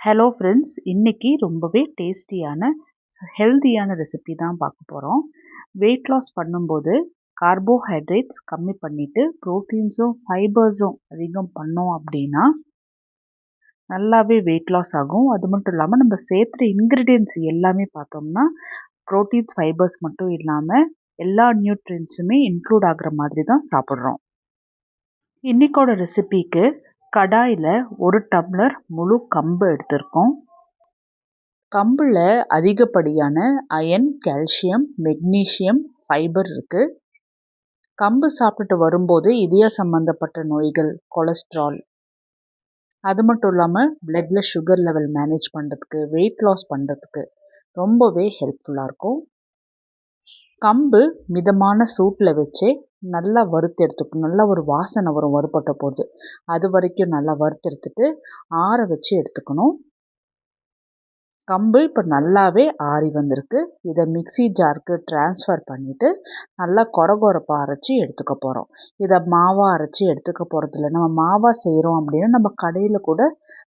Hello friends, இன்றைக்கி ரொம்பவே டேஸ்டியான ஹெல்த்தியான ரெசிபி தான் பார்க்க போகிறோம். வெயிட் லாஸ் பண்ணும்போது கார்போஹைட்ரேட்ஸ் கம்மி பண்ணிவிட்டு ப்ரோட்டீன்ஸும் ஃபைபர்ஸும் அதிகம் பண்ணோம் அப்படின்னா நல்லாவே வெயிட் லாஸ் ஆகும். அது மட்டும் இல்லாமல் நம்ம சேர்த்துற இன்க்ரீடியன்ட்ஸ் எல்லாமே பார்த்தோம்னா ப்ரோட்டீன்ஸ் ஃபைபர்ஸ் மட்டும் இல்லாமல் எல்லா நியூட்ரியன்ஸுமே இன்க்ளூட் ஆகிற மாதிரி தான் சாப்பிட்றோம். இன்றைக்கோட ரெசிபிக்கு கடாயில் 1 டம்ளர் முழு கம்பு எடுத்திருக்கோம். கம்பில் அதிகப்படியான அயன், கால்சியம், மெக்னீஷியம், ஃபைபர் இருக்குது. கம்பு சாப்பிட்டுட்டு வரும்போது இதய சம்மந்தப்பட்ட நோய்கள், கொலஸ்ட்ரால், அது மட்டும் இல்லாமல் பிளட்டில் சுகர் லெவல் மேனேஜ் பண்ணுறதுக்கு, வெயிட் லாஸ் பண்ணுறதுக்கு ரொம்பவே ஹெல்ப்ஃபுல்லாக இருக்கும். கம்பு மிதமான சூட்டில் வச்சு நல்லா வறுத்து எடுத்துக்கணும். நல்லா ஒரு வாசனை வரும் வறுபட்ட போது. அது வரைக்கும் நல்லா வறுத்தெடுத்துட்டு ஆற வச்சு எடுத்துக்கணும். கம்பு இப்போ நல்லாவே ஆறி வந்திருக்கு. இதை மிக்ஸி ஜாருக்கு ட்ரான்ஸ்ஃபர் பண்ணிவிட்டு நல்லா கொரகொரப்பாக அரைச்சி எடுத்துக்க போகிறோம். இதை மாவாக அரைச்சி எடுத்துக்க போகிறதில்ல. நம்ம மாவாக செய்கிறோம் அப்படின்னா நம்ம கடையில் கூட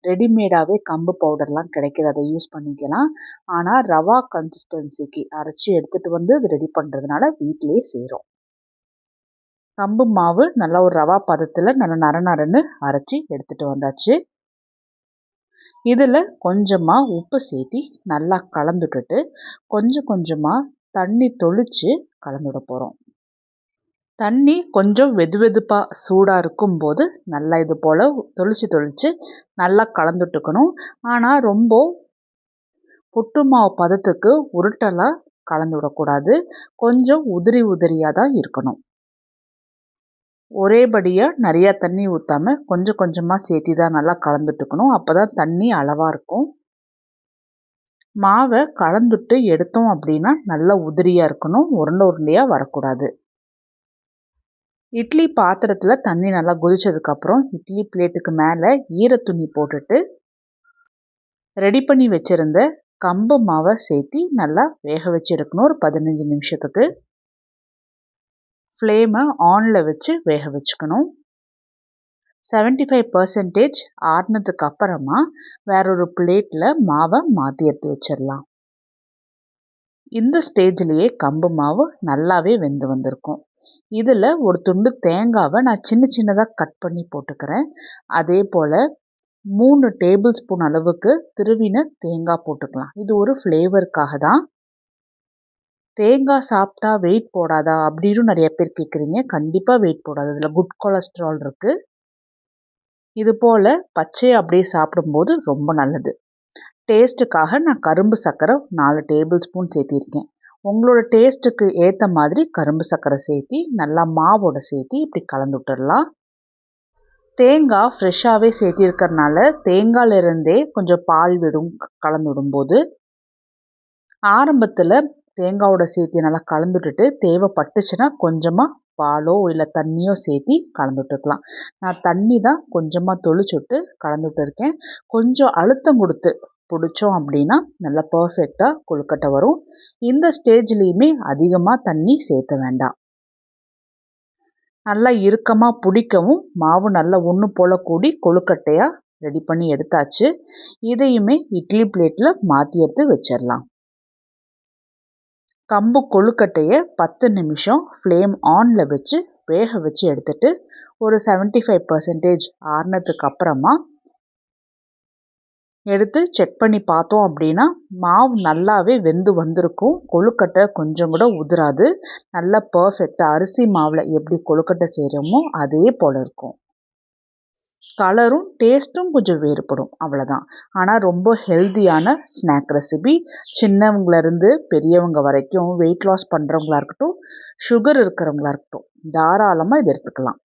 ரெடிமேடாகவே கம்பு பவுடர்லாம் கிடைக்கிது, அதை யூஸ் பண்ணிக்கலாம். ஆனால் ரவா கன்சிஸ்டன்சிக்கு அரைச்சி எடுத்துகிட்டு வந்து இது ரெடி பண்ணுறதுனால வீட்டிலேயே செய்கிறோம். கம்பு மாவு நல்லா ஒரு ரவா பதத்தில் நல்லா நரநரன்னு அரைச்சி எடுத்துகிட்டு வந்தாச்சு. இதில் கொஞ்சமாக உப்பு சேர்த்தி நல்லா கலந்துக்கிட்டு கொஞ்சம் கொஞ்சமாக தண்ணி தொளித்து கலந்துட போகிறோம். தண்ணி கொஞ்சம் வெதுவெதுப்பாக சூடாக இருக்கும்போது நல்லா இது போல் தொளித்து நல்லா கலந்துட்டுக்கணும். ஆனால் ரொம்ப புட்டு மாவு பதத்துக்கு உருட்டலாக கலந்து விடக்கூடாது. கொஞ்சம் உதிரியாக தான் இருக்கணும். ஒரேபடியாக நிறையா தண்ணி ஊற்றாமல் கொஞ்சம் கொஞ்சமாக சேர்த்தி தான் நல்லா கலந்துட்டுக்கணும். அப்போ தான் தண்ணி அளவாக இருக்கும். மாவை கலந்துட்டு எடுத்தோம் அப்படின்னா நல்லா உதிரியாக இருக்கணும், உருண்டையாக வரக்கூடாது. இட்லி பாத்திரத்தில் தண்ணி நல்லா கொதிச்சதுக்கப்புறம் இட்லி பிளேட்டுக்கு மேலே ஈரத்துணி போட்டுட்டு ரெடி பண்ணி வச்சுருந்த கம்பு மாவை சேர்த்தி நல்லா வேக வச்சு எடுக்கணும். ஒரு 15 நிமிஷத்துக்கு ஃப்ளேமை ஆனில் வச்சு வேக வச்சுக்கணும். 75% ஆறுனதுக்கு அப்புறமா வேறொரு பிளேட்டில் மாவை மாற்றி எடுத்து வச்சிடலாம். இந்த ஸ்டேஜ்லேயே கம்பு மாவு நல்லாவே வெந்து வந்திருக்கும். இதில் ஒரு துண்டு தேங்காவை நான் சின்னதாக கட் பண்ணி போட்டுக்கிறேன். அதே போல் 3 டேபிள் ஸ்பூன் அளவுக்கு திருவின தேங்காய் போட்டுக்கலாம். இது ஒரு ஃப்ளேவருக்காக தான். தேங்காய் சாப்பிட்டா வெயிட் போடாதா அப்படின்னு நிறைய பேர் கேட்குறீங்க. கண்டிப்பாக வெயிட் போடாது. இதில் குட் கொலஸ்ட்ரால் இருக்குது. இது போல் பச்சையை அப்படியே சாப்பிடும்போது ரொம்ப நல்லது. டேஸ்ட்டுக்காக நான் கரும்பு சர்க்கரை 4 டேபிள் ஸ்பூன் சேர்த்திருக்கேன். உங்களோட டேஸ்ட்டுக்கு ஏற்ற மாதிரி கரும்பு சர்க்கரை சேர்த்தி நல்லா மாவோட சேர்த்தி இப்படி கலந்து விட்டுடலாம். தேங்காய் ஃப்ரெஷ்ஷாகவே சேர்த்திருக்கிறதுனால தேங்காயிலிருந்தே கொஞ்சம் பால் விடும் கலந்து விடும்போது. ஆரம்பத்தில் தேங்காயோட சேர்த்தி நல்லா கலந்துட்டுட்டு தேவைப்பட்டுச்சுன்னா கொஞ்சமாக பாலோ இல்லை தண்ணியோ சேர்த்தி கலந்துட்டுருக்கலாம். நான் தண்ணி தான் கொஞ்சமாக தொளிச்சுட்டு கலந்துட்டு இருக்கேன். கொஞ்சம் அழுத்தம் கொடுத்து பிடிச்சோம் அப்படின்னா நல்லா பர்ஃபெக்டாக கொழுக்கட்டை வரும். இந்த ஸ்டேஜ்லேயுமே அதிகமாக தண்ணி சேர்த்த வேண்டாம். நல்லா இறுக்கமாக பிடிக்கவும் மாவு நல்லா ஒன்று போல் கூடி கொழுக்கட்டையாக ரெடி பண்ணி எடுத்தாச்சு. இதையுமே இட்லி பிளேட்டில் மாற்றி எடுத்து வச்சிடலாம். கம்பு கொழுக்கட்டையை 10 நிமிஷம் ஃப்ளேம் ஆனில் வச்சு வேக வச்சு எடுத்துட்டு ஒரு 75% ஆறுனதுக்கு அப்புறமா எடுத்து செக் பண்ணி பார்த்தோம் அப்படின்னா மாவு நல்லாவே வெந்து வந்திருக்கும். கொழுக்கட்டை கொஞ்சம் கூட உதிராது. நல்லா பர்ஃபெக்டாக அரிசி மாவில் எப்படி கொழுக்கட்டை செய்கிறோமோ அதே போல் இருக்கும். கலரும் டேஸ்ட்டும் கொஞ்சம் வேறுபடும், அவ்வளோதான். ஆனால் ரொம்ப ஹெல்த்தியான ஸ்நாக் ரெசிபி. சின்னவங்கலேருந்து பெரியவங்க வரைக்கும் வெயிட் லாஸ் பண்ணுறவங்களா இருக்கட்டும், சுகர் இருக்கிறவங்களா இருக்கட்டும் தாராளமாக இதை எடுத்துக்கலாம்.